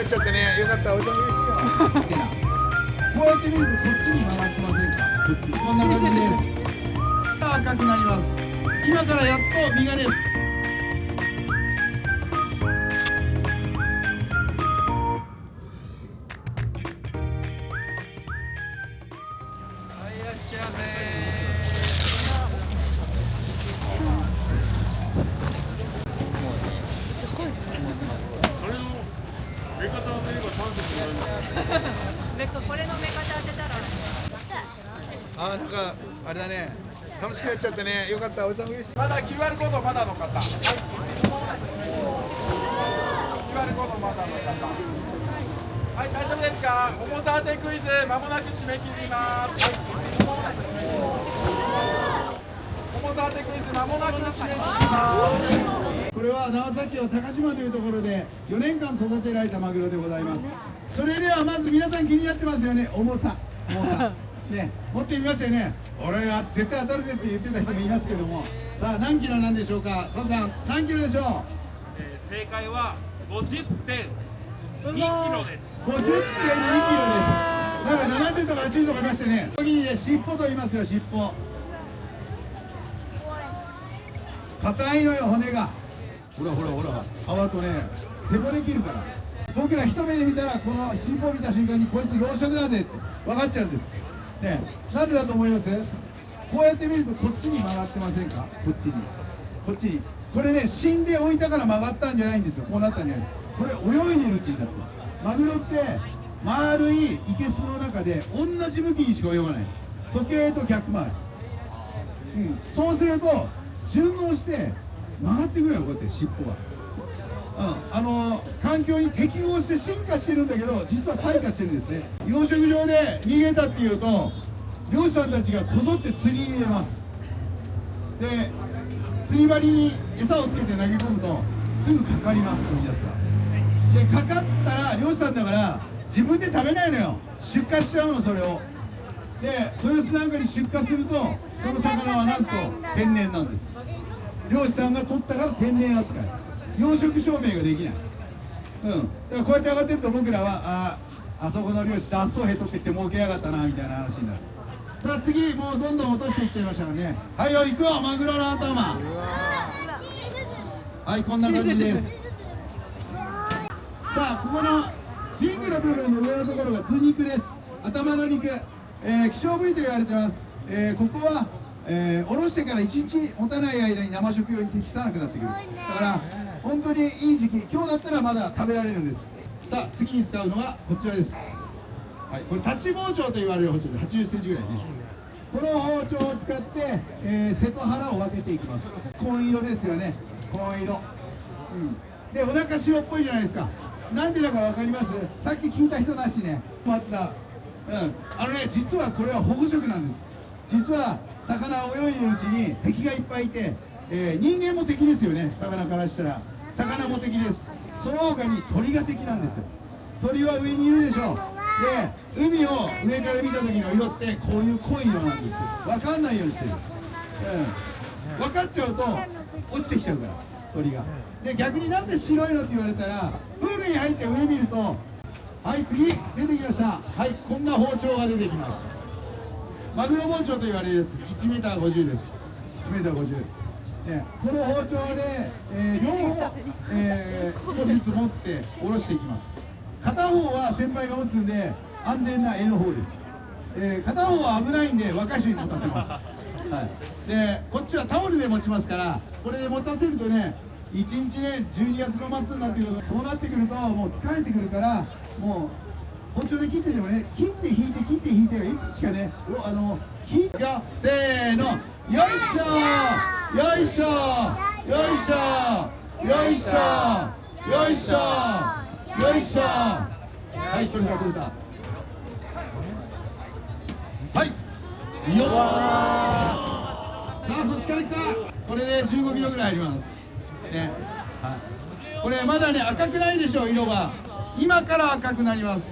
なっちゃってね。よかった、お茶嬉しいよ。こうやって見るとこっちに回してませんか。こっち、こんな感じです。赤くなります。今からやっと実がね。これの目方当てたらあ、なんかあれだね。楽しくなっちゃってね。よかった、お茶嬉しい。まだ QR コードまだの方。はい、QR コードまだの方。はい、大丈夫ですか。重さ当てクイズまもなく締め切ります。はい、重さ当てクイズまもなく締め切ります。これは長崎を高島というところで4年間育てられたマグロでございます。それではまず皆さん気になってますよね。重さね、持ってみましたよね。俺は絶対当たるぜって言ってた人もいますけども、さあ何キロなんでしょうか。佐さん何キロでしょう。正解は 50.2 キロです。 50.2 キロです。なんか70とか80とかいましてね。時にね、尻尾取りますよ。尻尾硬いのよ、骨が。ほら皮とね、背骨切るから。僕ら一目で見たら、この尻尾を見た瞬間にこいつ養殖だぜって分かっちゃうんですね。なんでだと思います。こうやって見るとこっちに曲がってませんか。こっちにこれね、死んで置いたから曲がったんじゃないんですよ。こうなったんじゃないです。これ泳いでるうちになってる。マグロって丸い生けすの中で同じ向きにしか泳がない。時計と逆回り、そうすると順応して曲がってくるよ。こうやって尻尾が環境に適応して進化してるんだけど、実は退化してるんですね。養殖場で逃げたっていうと、漁師さんたちがこぞって釣りに入れます。で、釣り針に餌をつけて投げ込むとすぐかかります。そういうやつは。で、かかったら漁師さんだから自分で食べないのよ。出荷しちゃうの、それを。で、豊洲なんかに出荷すると、その魚はなんと天然なんです。漁師さんが取ったから天然扱い。養殖証明ができない。だからこうやって上がってると、僕らはあそこの漁師脱走兵取ってきて儲けやがったなみたいな話になる。さあ次、もうどんどん落としていっちゃいましたからね。はいよ、行くよ、マグロの頭。はい、こんな感じです。さあ、ここのピンクの部分の上のところが頭肉です。頭の肉、希少部位と言われてます。ここはおろしてから1日持たない間に生食用に適さなくなってくる。だから本当にいい時期、今日だったらまだ食べられるんです。さあ次に使うのはこちらです。はい、これタッチ包丁と言われる包丁で80センチぐらいね。この包丁を使って、背と腹を分けていきます。紺色ですよね、紺色。で、お腹白っぽいじゃないですか。なんでだか分かります？さっき聞いた人なしね、松田。実はこれは保護色なんです。実は魚を泳いでるうちに敵がいっぱいいて、人間も敵ですよね。魚からしたら魚も敵です。その他に鳥が敵なんですよ。鳥は上にいるでしょう。で、海を上から見た時の色ってこういう濃い色なんですよ。分かんないようにしてる。分かっちゃうと落ちてきちゃうから、鳥が。で、逆になんで白いのって言われたら、プールに入って上見ると、はい、次出てきました。はい、こんな包丁が出てきます。マグロ包丁と言われるやつ、1m50 です。1m50。この包丁で、両方、1つずつ持って下ろしていきます。片方は先輩が持つんで安全な柄の方です。片方は危ないんで若い人に持たせます。で、こっちはタオルで持ちますから、これで持たせるとね、1日ね、12月の末になってくると、そうなってくるともう疲れてくるから、もう包丁で切ってでもね、切って引いていつしかね、切ってよ、せーの、よいしょよいしょよいしょよいしょよいしょよいしょ。はい、取れた。はいよー。さあ、そっちから来た。これで15キロぐらいありますね。はい、これまだね、赤くないでしょ、色が。今から赤くなります。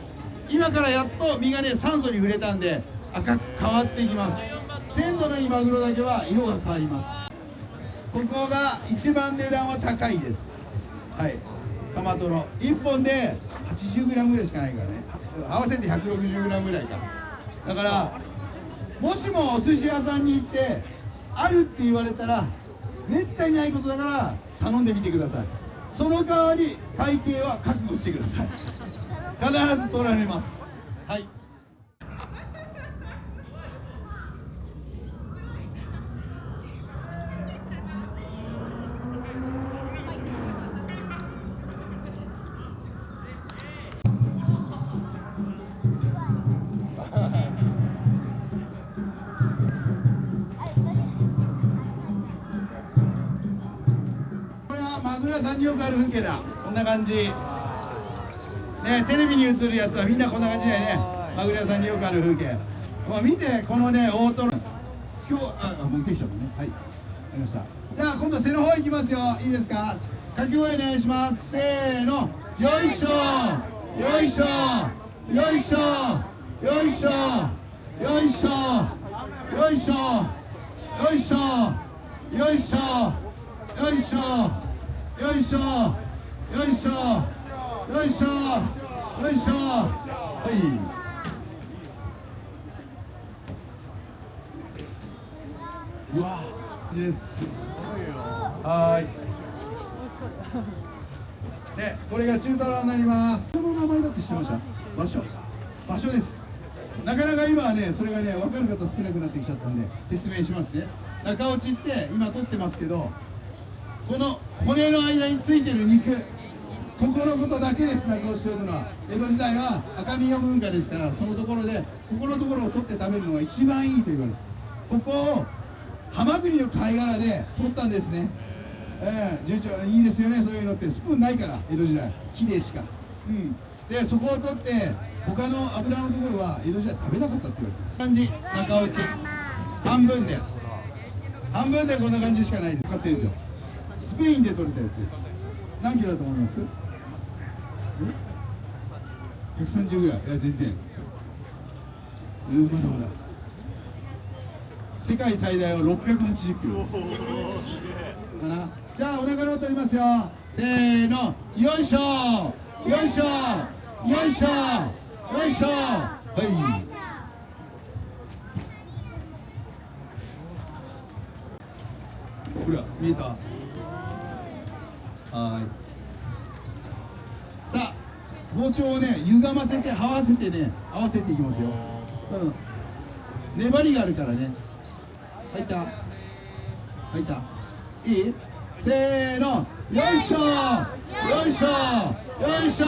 今からやっと身がね、酸素に触れたんで赤く変わっていきます。鮮度のいいマグロだけは色が変わります。ここが一番値段は高いです。はい、カマトロ1本で 80g ぐらいしかないからね。合わせて 160g ぐらいか。だからもしもお寿司屋さんに行ってあるって言われたらめったにないことだから頼んでみてください。その代わり会計は覚悟してください。必ず取られます。はい。これはマグロ屋さんによくある風景だ。こんな感じ。ね、テレビに映るやつはみんなこんな感じだよね。マグロ屋さんによくある風景。まあ、見てこのね大トロ。今日もうできちゃったね。はい。ありました。じゃあ今度背の方行きますよ。いいですか。掛け声お願いします。せーの。よいしょ。よいしょ。よいしょ。よいしょ。よいしょ。よいしょ。よいしょ。よいしょ。よいしょ。よいしょ。よいしょ。よいしょ。よいしょ。はい。うわ、いいです。はい。で、これが中トロになります。この名前だって知ってました？場所です。なかなか今はね、それがね、分かる方少なくなってきちゃったんで、説明しますね。中落ちって今取ってますけど、この骨の間についてる肉、ここのことだけです。中落ちというのは江戸時代は赤身の文化ですから、そのところでここのところを取って食べるのが一番いいと言われます。ここをハマグリの貝殻で取ったんですね。順調、いいですよね。そういうのってスプーンないから江戸時代火でしか、でそこを取って他の油のところは江戸時代食べなかったって言われてます。感じ、中落ち半分でこんな感じしかないで買ってるんですよ。スペインで取れたやつです。何キロだと思います？130ぐらい。いや全然まだまだ。世界最大は680キロですかな。じゃあお腹の音取りますよ。せーの。よいしょよいしょよいしょよいしょ。はい。ほら見えた。はい。さあ包丁をね歪ませて合わせていきますよ。粘りがあるからね。入った入った。いい？せーの。よいしょよいしょよいしょ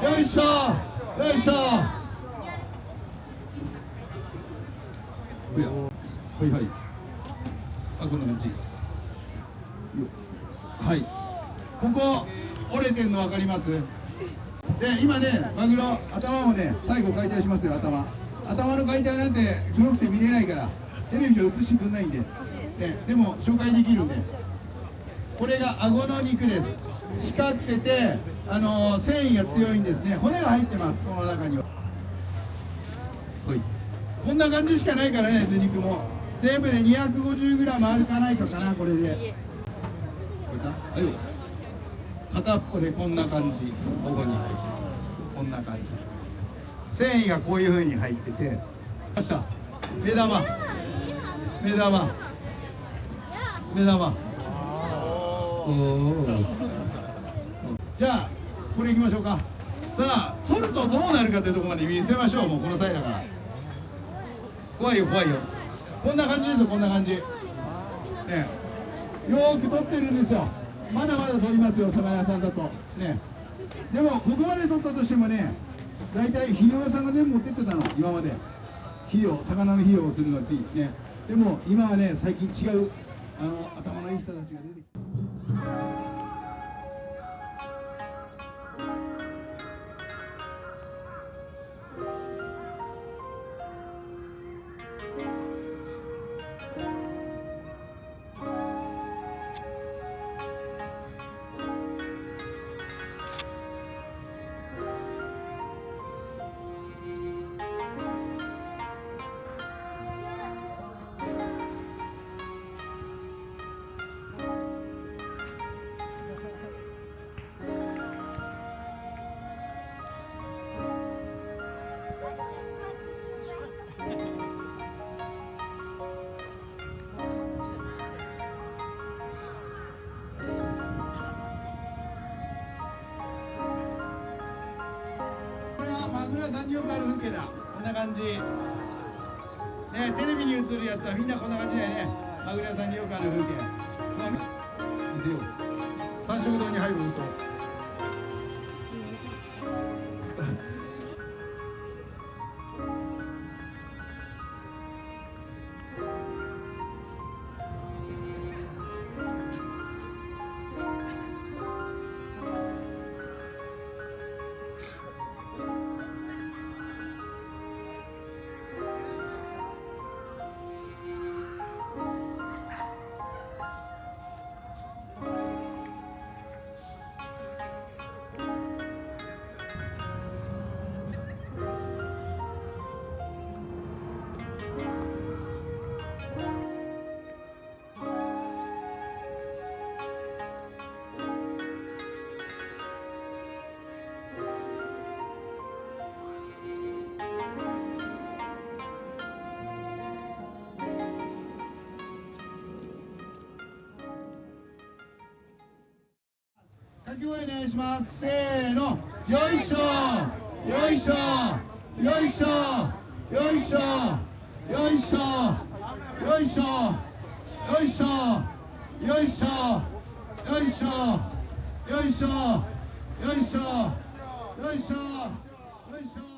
よいしょよいしょ。はいはい。あ、こんな感じ。はい。ここ折れてんの分かります？で今ねマグロ頭もね最後解体しますよ。頭の解体なんて黒くて見れないからテレビじゃ映してくんないんで、でも紹介できるんで。これが顎の肉です。光ってて繊維が強いんですね。骨が入ってます。この中には。はい。こんな感じしかないからね。肉も全部で 250g あるかないかかな。これではいよ。片っぽでこんな感じ。ここにこんな感じ。繊維がこういう風に入ってて、目玉じゃあこれいきましょうか。さあ取るとどうなるかというところまで見せましょう。もうこの際だから怖いよ。こんな感じですよ。こんな感じね。よーく取ってるんですよ。まだまだ取りますよ。魚屋さんだとね。でもここまで取ったとしてもね、大体肥料屋さんが全部持ってってたの今まで。魚の肥料をするのにね。でも今はね最近違う頭のいい人たちが出てきて。さんによくある風景だ。こんな感じ。ね、テレビに映るやつはみんなこんな感じだよね。まぐれ屋さんによくある風景。まあ、見せよう。三色堂に入ると。掛け声お願いします。せーの、よいしょ、よいしょ、よいしょ、よいしょ、よいしょ、よいしょ、よいしょ、よいしょ、よいしょ、よいしょ、よいしょ、よいしょ、よいしょ。